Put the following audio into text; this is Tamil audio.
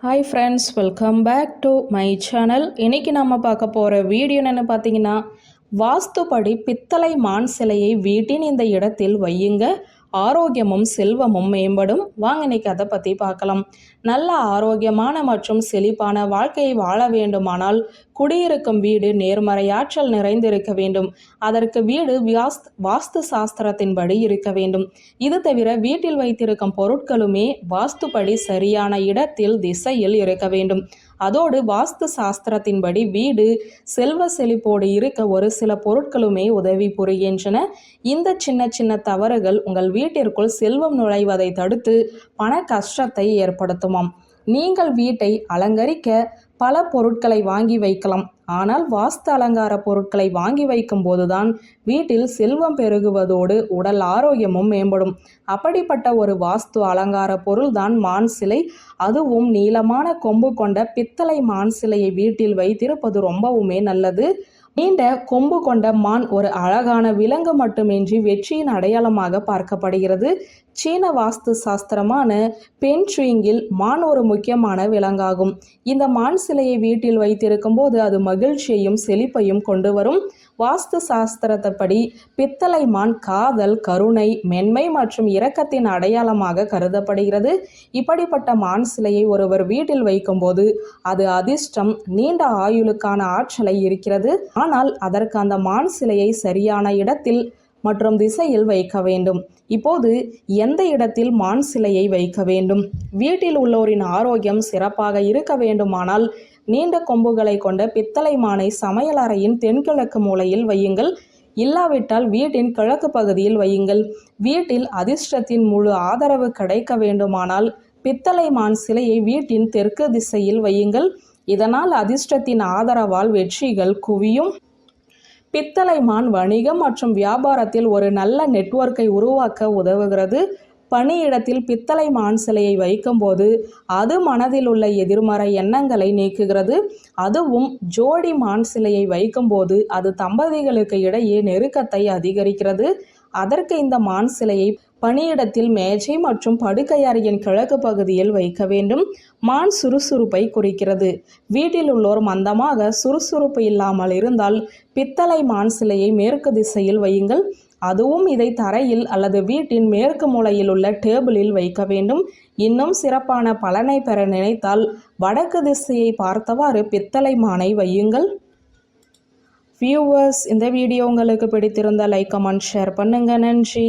Hi friends, welcome back to my channel. இன்றைக்கி நம்ம பார்க்க போகிற வீடியோ என்னென்னு பார்த்தீங்கன்னா, வாஸ்துப்படி பித்தளை மான் சிலையை வீட்டின் இந்த இடத்தில் வையுங்க, ஆரோக்கியமும் செல்வமும் மேம்படும். வாங்க இன்னைக்கு அதை பற்றி பார்க்கலாம். நல்ல ஆரோக்கியமான மற்றும் செழிப்பான வாழ்க்கையை வாழ வேண்டுமானால் குடியிருக்கும் வீடு நேர்மறையாற்றல் நிறைந்திருக்க வேண்டும். அதற்கு வீடு வாஸ்து சாஸ்திரத்தின்படி இருக்க வேண்டும். இது தவிர வீட்டில் வைத்திருக்கும் பொருட்களுமே வாஸ்துப்படி சரியான இடத்தில் திசையில் இருக்க வேண்டும். அதோடு வாஸ்து சாஸ்திரத்தின்படி வீடு செல்வ செழிப்போடு இருக்க ஒரு சில பொருட்களுமே உதவி புரிகின்றன. இந்த சின்ன சின்ன தவறுகள் உங்கள் வீட்டிற்குள் செல்வம் நுழைவதை தடுத்து பண கஷ்டத்தை ஏற்படுத்துமாம். நீங்கள் வீட்டை அலங்கரிக்க பல பொருட்களை வாங்கி வைக்கலாம். ஆனால் வாஸ்து அலங்கார பொருட்களை வாங்கி வைக்கும் போதுதான் வீட்டில் செல்வம் பெருகுவதோடு உடல் ஆரோக்கியமும் மேம்படும். அப்படிப்பட்ட ஒரு வாஸ்து அலங்கார பொருள்தான் மான் சிலை. அதுவும் நீளமான கொம்பு கொண்ட பித்தளை மான் சிலையை வீட்டில் வைத்திருப்பது ரொம்பவுமே நல்லது. நீண்ட கொம்பு கொண்ட மான் ஒரு அழகான விலங்கு மட்டுமின்றி வெற்றியின் அடையாளமாக பார்க்கப்படுகிறது. சீன வாஸ்து சாஸ்திரமான பென்சுயிங்கில் மான் ஒரு முக்கியமான விலங்காகும். இந்த மான் சிலையை வீட்டில் வைத்திருக்கும் போது அது மகிழ்ச்சியையும் செழிப்பையும் கொண்டு வரும். வாஸ்து சாஸ்திரத்தைப்படி பித்தளை மான் காதல், கருணை, மென்மை மற்றும் இரக்கத்தின் அடையாளமாக கருதப்படுகிறது. இப்படிப்பட்ட மான் சிலையை ஒருவர் வீட்டில் வைக்கும்போது அது அதிர்ஷ்டம், நீண்ட ஆயுளுக்கான ஆற்றலை இருக்கிறது. ஆனால் அதற்கு அந்த மான் சிலையை சரியான இடத்தில் மற்றும் திசையில் வைக்க வேண்டும். இப்போது எந்த இடத்தில் மான் சிலையை வைக்க வேண்டும்? வீட்டில் உள்ளோரின் ஆரோக்கியம் சிறப்பாக இருக்க வேண்டுமானால் நீண்ட கொம்புகளை கொண்ட பித்தளை மானை சமையல் அறையின் தென்கிழக்கு மூலையில் வையுங்கள். இல்லாவிட்டால் வீட்டின் கிழக்கு பகுதியில் வையுங்கள். வீட்டில் அதிர்ஷ்டத்தின் முழு ஆதரவு கிடைக்க வேண்டுமானால் பித்தளை மான் சிலையை வீட்டின் தெற்கு திசையில் வையுங்கள். இதனால் அதிர்ஷ்டத்தின் ஆதரவால் வெற்றிகள் குவியும். பித்தளை மான் வணிகம் மற்றும் வியாபாரத்தில் ஒரு நல்ல நெட்வொர்க்கை உருவாக்க உதவுகிறது. பணியிடத்தில் பித்தளை மான் சிலையை வைக்கும்போது அது மனதில் உள்ள எதிர்மறை எண்ணங்களை நீக்குகிறது. அதுவும் ஜோடி மான் சிலையை வைக்கும்போது அது தம்பதிகளுக்கு இடையே நெருக்கத்தை அதிகரிக்கிறது. அதற்கு இந்த மான் சிலையை பணியிடத்தில் மேஜை மற்றும் படுக்கை அறையின் கிழக்கு பகுதியில் வைக்க வேண்டும். மான் சுறுசுறுப்பை குறிக்கிறது. வீட்டில் உள்ளோர் மந்தமாக சுறுசுறுப்பு இல்லாமல் இருந்தால் பித்தளை மான் சிலையை மேற்கு திசையில் வையுங்கள். அதுவும் இதை தரையில் அல்லது வீட்டின் மேற்கு மூலையில் உள்ள டேபிளில் வைக்க வேண்டும். இன்னும் சிறப்பான பலனை பெற நினைத்தால் வடக்கு திசையை பார்த்தவாறு பித்தளை மானை வையுங்கள். வியூவர்ஸ், இந்த வீடியோ உங்களுக்கு பிடித்திருந்தால் லைக், கமெண்ட், ஷேர் பண்ணுங்க. நன்றி.